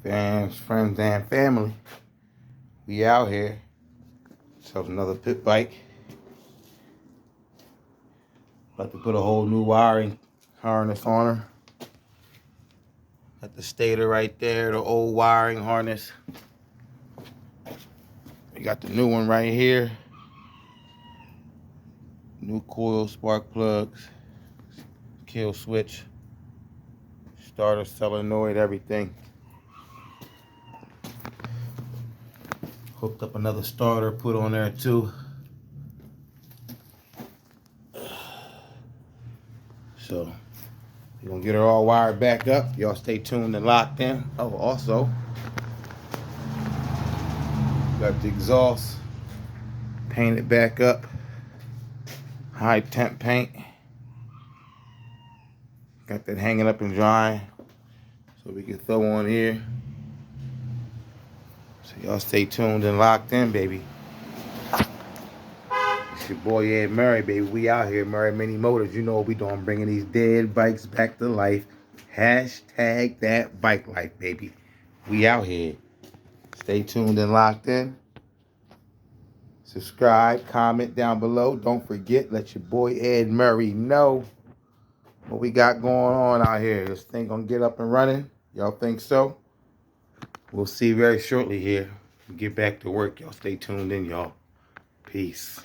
Fans, friends, and family. We out here. So another pit bike. About to put a whole new wiring harness on her. Got the stator right there, the old wiring harness. We got the new one right here. New coil, spark plugs, kill switch, starter, solenoid, everything. Hooked up another starter, put on there too. So we're gonna get her all wired back up. Y'all stay tuned and locked in. Oh, also got the exhaust painted back up. High temp paint. Got that hanging up and drying so we can throw on here. So y'all stay tuned and locked in, baby. It's your boy Ed Murray, baby. We out here, Murray Mini Motors. You know what we doing, bringing these dead bikes back to life. Hashtag that bike life, baby. We out here. Stay tuned and locked in. Subscribe, comment down below. Don't forget, let your boy Ed Murray know what we got going on out here. This thing gonna get up and running. Y'all think so? We'll see very shortly here. Get back to work. Y'all stay tuned in, y'all. Peace.